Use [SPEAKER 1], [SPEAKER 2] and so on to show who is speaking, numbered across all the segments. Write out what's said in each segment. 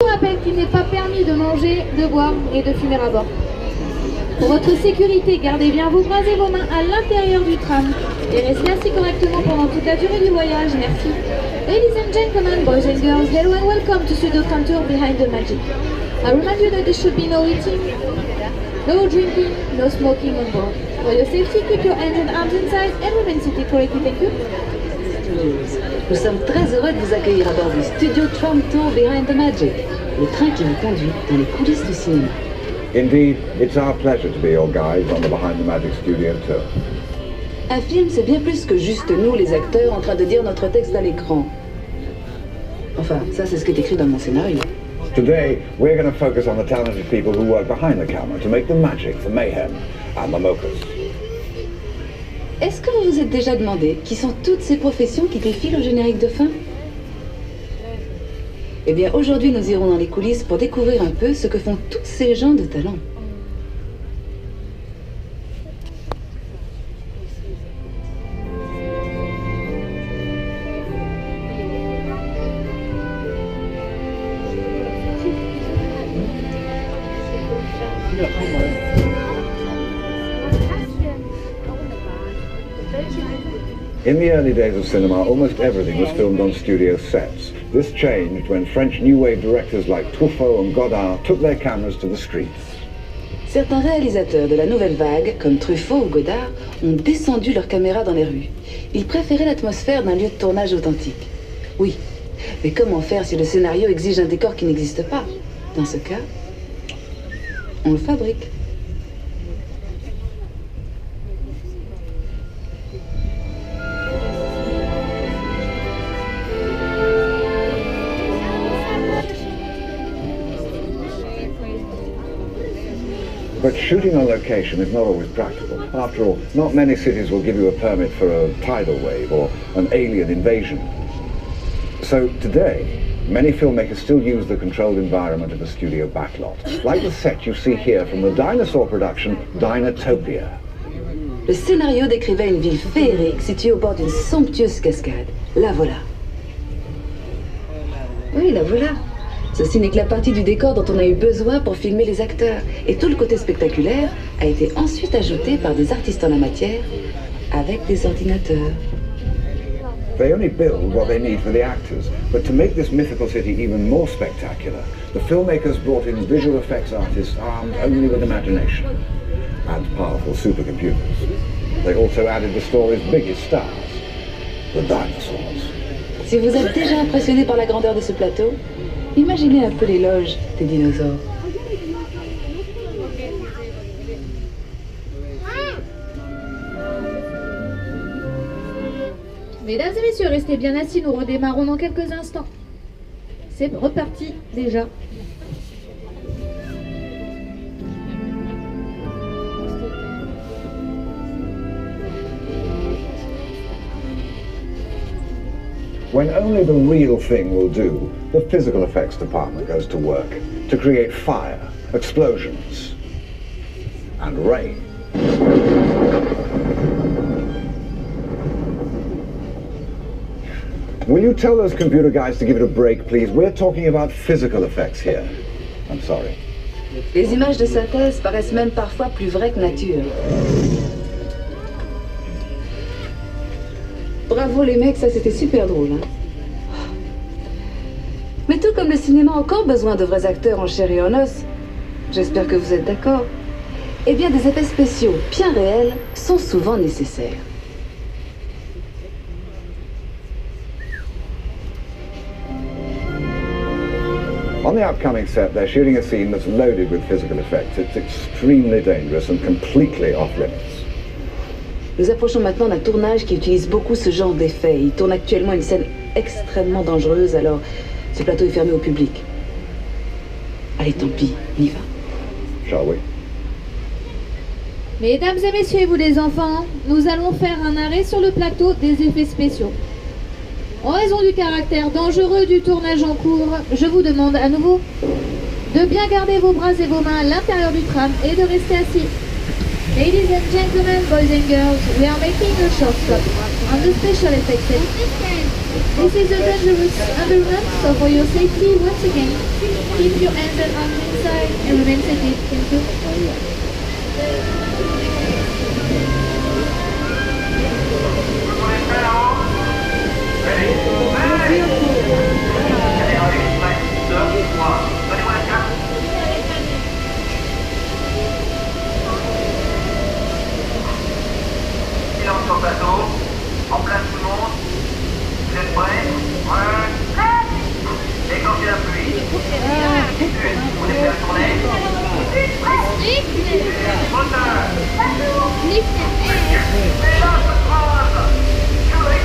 [SPEAKER 1] vous rappelle qu'il n'est pas permis de manger, de boire et de fumer à bord. Pour votre sécurité, gardez bien vos bras et vos mains à l'intérieur du tram et restez assis correctement pendant toute la durée du voyage. Merci. Ladies and gentlemen, boys and girls, hello and welcome to Studio Cantor Behind the Magic. I remind you that there should be no eating, no drinking, no smoking on board. For your safety, keep your hands and arms inside and remain seated correctly. Thank you.
[SPEAKER 2] Nous sommes très heureux de vous accueillir à bord du Studio Tram Tour Behind the Magic, le train qui vous conduit dans les coulisses du cinéma.
[SPEAKER 3] Indeed, it's our pleasure to be your guides on the Behind the Magic Studio Tour.
[SPEAKER 2] Un film, c'est bien plus que juste nous, les acteurs, en train de dire notre texte à l'écran. Enfin, ça, c'est ce qui est écrit dans mon scénario.
[SPEAKER 3] Today, we're going to focus on the talented people who work behind the camera to make the magic, the mayhem, and the mochas.
[SPEAKER 2] Est-ce que vous vous êtes déjà demandé qui sont toutes ces professions qui défilent au générique de fin? Eh bien, aujourd'hui, nous irons dans les coulisses pour découvrir un peu ce que font tous ces gens de talent.
[SPEAKER 3] In the early days of cinema, almost everything was filmed on studio sets. This changed when French New Wave directors like Truffaut and Godard took their cameras to the streets.
[SPEAKER 2] Certains réalisateurs de la nouvelle vague, comme Truffaut ou Godard, ont descendu leurs caméras dans les rues. Ils préféraient l'atmosphère d'un lieu de tournage authentique. Oui, mais comment faire si le scénario exige un décor qui n'existe pas? Dans ce cas, on le fabrique.
[SPEAKER 3] But shooting on location is not always practical. After all, not many cities will give you a permit for a tidal wave or an alien invasion. So today, many filmmakers still use the controlled environment of a studio backlot, like the set you see here from the dinosaur production Dinotopia.
[SPEAKER 2] Le scénario décrivait une ville féerique située au bord d'une somptueuse cascade. La voilà. Oui, la voilà. Ceci n'est que la partie du décor dont on a eu besoin pour filmer les acteurs. Et tout le côté spectaculaire a été ensuite ajouté par des artistes en la matière avec des ordinateurs.
[SPEAKER 3] They only build what they need for the actors, but to make this mythical city even more spectacular, the filmmakers brought in visual effects artists armed only with imagination and powerful supercomputers. They also added the story's biggest stars, the dinosaurs.
[SPEAKER 2] Si vous êtes déjà impressionné par la grandeur de ce plateau, imaginez un peu l'éloge des dinosaures.
[SPEAKER 1] Mesdames et messieurs, restez bien assis, nous redémarrons dans quelques instants. C'est reparti déjà.
[SPEAKER 3] When only the real thing will do, the physical effects department goes to work to create fire, explosions, and rain. Will you tell those computer guys to give it a break, please? We're talking about physical effects here. I'm sorry.
[SPEAKER 2] Les images de synthèse paraissent même parfois plus vraies que nature. Bravo les mecs, ça c'était super drôle. Hein. Mais tout comme le cinéma a encore besoin de vrais acteurs en chair et en os, j'espère que vous êtes d'accord, eh bien des effets spéciaux bien réels sont souvent nécessaires.
[SPEAKER 3] On the upcoming set, they're shooting a scene that's loaded with physical effects. It's extremely dangerous and completely off-limits.
[SPEAKER 2] Nous approchons maintenant d'un tournage qui utilise beaucoup ce genre d'effets. Il tourne actuellement une scène extrêmement dangereuse, alors ce plateau est fermé au public. Allez, tant pis, on y va.
[SPEAKER 3] Shall we?
[SPEAKER 1] Mesdames et messieurs, et vous les enfants, nous allons faire un arrêt sur le plateau des effets spéciaux. En raison du caractère dangereux du tournage en cours, je vous demande à nouveau de bien garder vos bras et vos mains à l'intérieur du tram et de rester assis. Ladies and gentlemen, boys and girls, we are making a short stop on the special effects set. This is a dangerous environment, so for your safety, once again, Keep your hands and arms inside and remain seated. Thank you.
[SPEAKER 4] Silence au bateau, en place tout le monde, vous êtes prêts? Ouais. Déclenchez la pluie. Vous laissez la tourner. Moteur. Et là, je croise. Je vais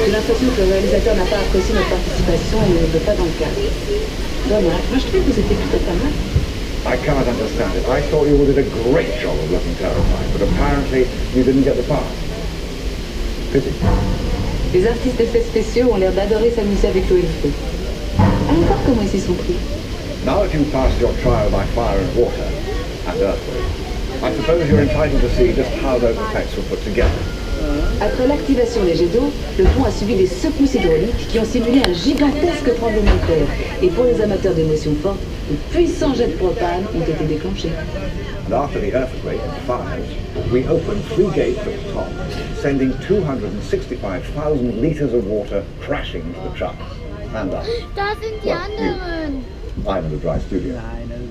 [SPEAKER 2] J'ai l'impression que le réalisateur n'a pas apprécié notre participation et ne veut pas dans le cadre. Dommage. Moi, je trouve que vous étiez plutôt pas mal.
[SPEAKER 3] I can't understand it. I thought you all did a great job of looking terrifying, but apparently you didn't get the part. Pity.
[SPEAKER 2] Les artistes d'effets spéciaux ont l'air d'adorer s'amuser avec l'eau et le feu. Allons voir comment ils s'y sont pris.
[SPEAKER 3] Now that you've passed your trial by fire and water, and earthquake, I suppose you're entitled to see just how those effects were put together.
[SPEAKER 2] Après l'activation des jets d'eau, le pont a subi des secousses hydrauliques qui ont simulé un gigantesque tremblement de terre. Et pour les amateurs d'émotions fortes, de puissants jets de propane ont été déclenchés.
[SPEAKER 3] And after the earthquake and fires, we opened 3 gates at the top, sending 265,000 litres of water crashing into the truck. And us.
[SPEAKER 5] Da sind die anderen.
[SPEAKER 3] I'm in the dry studio.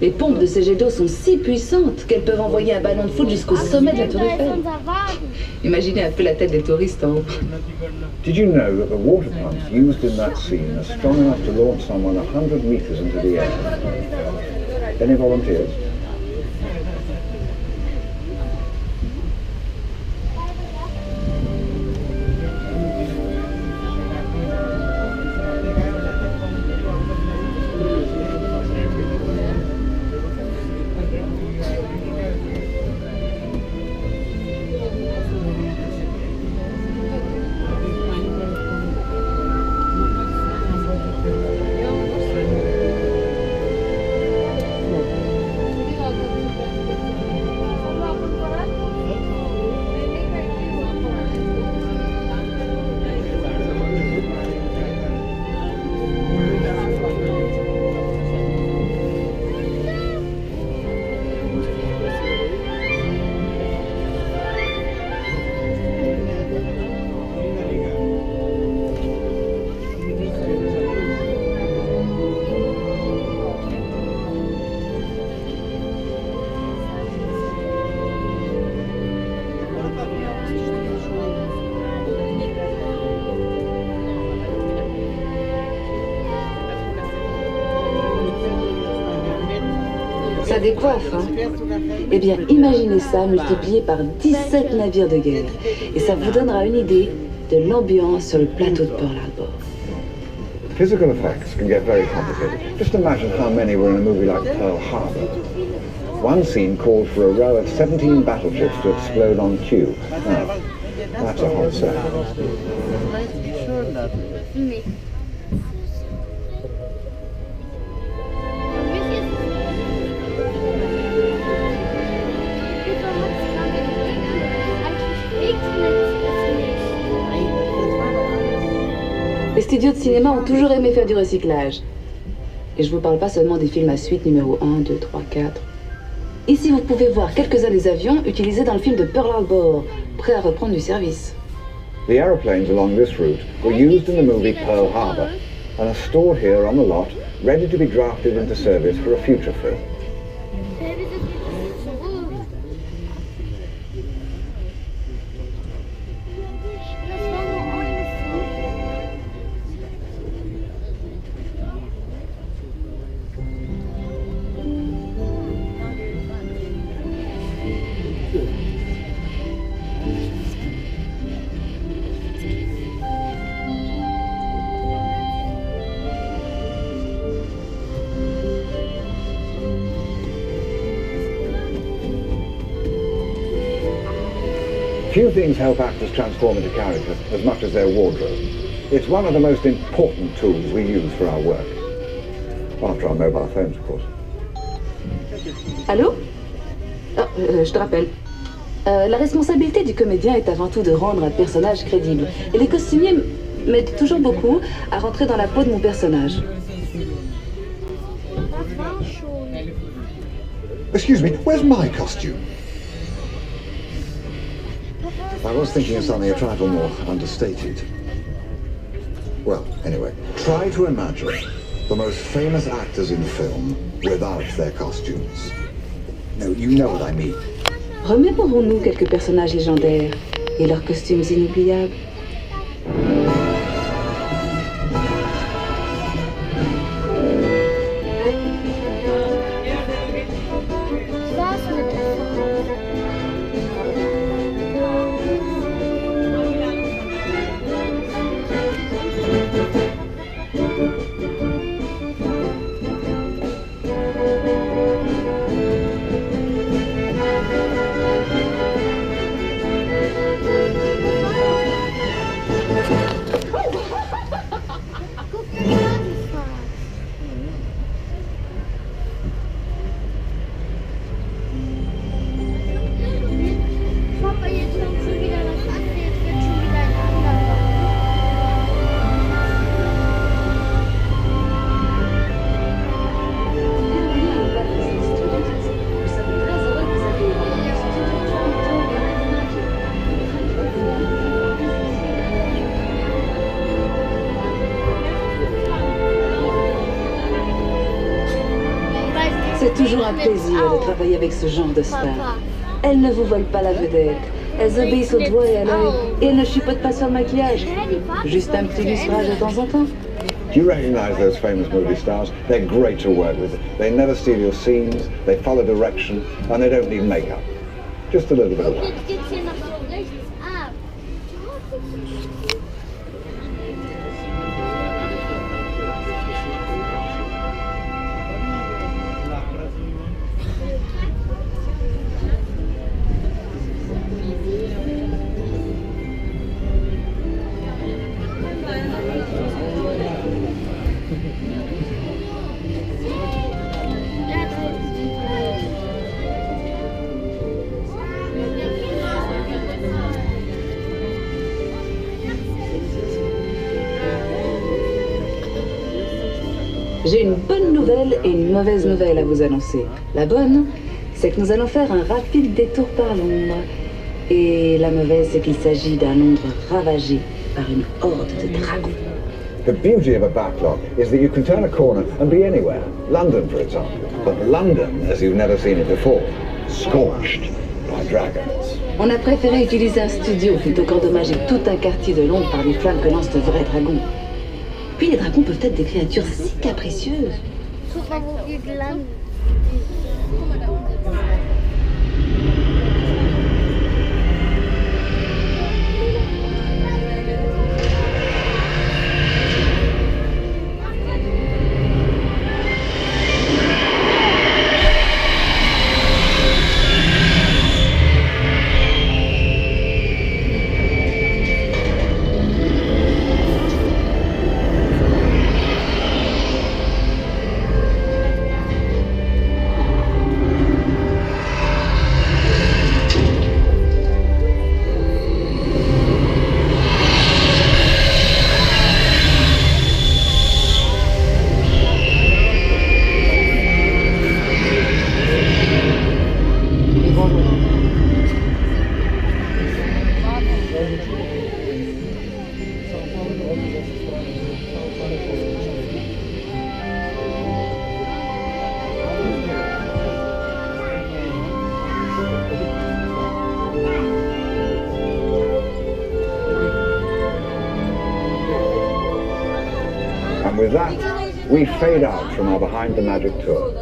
[SPEAKER 2] Les pompes de ces jets d'eau sont si puissantes qu'elles peuvent envoyer un ballon de foot jusqu'au sommet de la tour
[SPEAKER 5] Da ist
[SPEAKER 2] Eiffel.
[SPEAKER 5] unser Wagen.
[SPEAKER 2] Imaginez un peu la tête des touristes en haut.
[SPEAKER 3] Did you know that the water pumps used in that scene are strong enough to launch someone 100 metres into the air? Any volunteers?
[SPEAKER 2] Ça décoiffe, hein? Eh bien, imaginez ça multiplié par 17 navires de guerre. Et ça vous donnera une idée de l'ambiance sur le plateau de Pearl Harbor.
[SPEAKER 3] Physical effects can get very complicated. Just imagine how many were in a movie like Pearl Harbor. One scene called for a row of 17 battleships to explode on cue. Now, that's a whole set.
[SPEAKER 5] Mais.
[SPEAKER 2] Les studios de cinéma ont toujours aimé faire du recyclage. Et je vous parle pas seulement des films à suite numéro 1, 2, 3, 4. Ici, vous pouvez voir quelques-uns des avions utilisés dans le film de Pearl Harbor, prêts à reprendre du service.
[SPEAKER 3] The aeroplanes along this route were used in the movie Pearl Harbor and are stored here on the lot, ready to be drafted into service for a future film. Few things help actors transform into character as much as their wardrobe. It's one of the most important tools we use for our work. After our mobile phones, of course.
[SPEAKER 2] Allô? Ah, je te rappelle. La responsabilité du comédien est avant tout de rendre un personnage crédible. Et les costumiers m'aident toujours beaucoup à rentrer dans la peau de mon personnage.
[SPEAKER 6] Excuse me, where's my costume?
[SPEAKER 3] I was thinking of something a trifle more understated. Well, anyway, try to imagine the most famous actors in film without their costumes. No, you know what I mean.
[SPEAKER 2] Remémorons-nous quelques personnages légendaires et leurs costumes inoubliables. C'est toujours un plaisir de travailler avec ce genre de stars. Elles ne vous volent pas la vedette. Elles obéissent au doigt et à l'œil. Et elles ne chipotent pas sur le maquillage. Juste un petit lustrage de temps en temps.
[SPEAKER 3] Do you recognize those famous movie stars? They're great to work with. They never steal your scenes, they follow direction, and they don't need makeup. Just a little bit of that.
[SPEAKER 2] J'ai une bonne nouvelle et une mauvaise nouvelle à vous annoncer. La bonne, c'est que nous allons faire un rapide détour par Londres. Et la mauvaise, c'est qu'il s'agit d'un Londres ravagé par une horde de dragons.
[SPEAKER 3] The beauty of a backlot is that you can turn a corner and be anywhere. London, for example. But London, as you've never seen it before, scorched by dragons.
[SPEAKER 2] On a préféré utiliser un studio plutôt qu'endommager tout un quartier de Londres par des flammes que lancent de vrais dragons. Puis les dragons peuvent être des créatures si capricieuses.
[SPEAKER 3] And with that, we fade out from our Behind the Magic tour.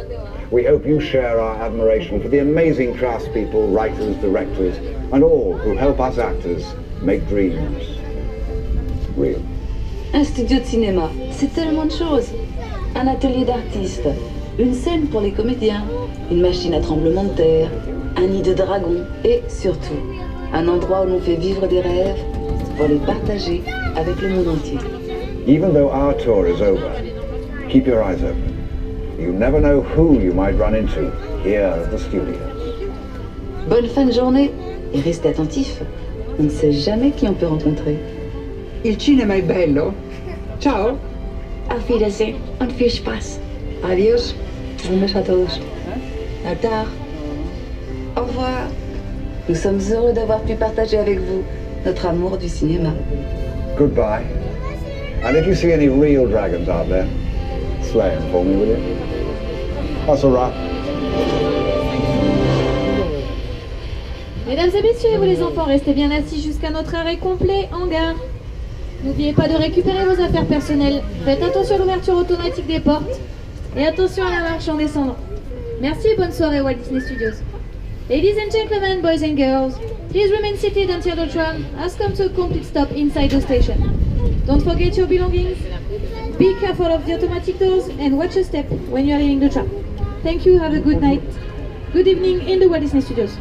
[SPEAKER 3] We hope you share our admiration for the amazing craftspeople, writers, directors, and all who help us actors make dreams real.
[SPEAKER 2] Un studio de cinéma, c'est tellement de choses. Un atelier d'artistes, une scène pour les comédiens, une machine à tremblement de terre, un nid de dragon et surtout, un endroit où l'on fait vivre des rêves pour les partager avec le monde entier.
[SPEAKER 3] Even though our tour is over, keep your eyes open. You never know who you might run into here at the studios.
[SPEAKER 2] Bonne fin de journée et restez attentifs. On ne sait jamais qui on peut rencontrer.
[SPEAKER 7] Il cinema è bello. Ciao.
[SPEAKER 2] Auf Wiedersehen und viel Spaß. Adiós. Un beso a todos. À tard. Au revoir. Nous sommes heureux d'avoir pu partager avec vous notre amour du cinéma.
[SPEAKER 3] Goodbye. And if you see any real dragons out there, slay them for me, will you? That's a wrap.
[SPEAKER 1] Mesdames et messieurs, vous les enfants, restez bien assis jusqu'à notre arrêt complet en gare. N'oubliez pas de récupérer vos affaires personnelles. Faites attention à l'ouverture automatique des portes. Et attention à la marche en descendant. Merci et bonne soirée Walt Disney Studios. Ladies and gentlemen, boys and girls, please remain seated until the tram has come to a complete stop inside the station. Don't forget your belongings. Be careful of the automatic doors and watch your step when you are leaving the tram. Thank you, have a good night. Good evening in the Walt Disney Studios.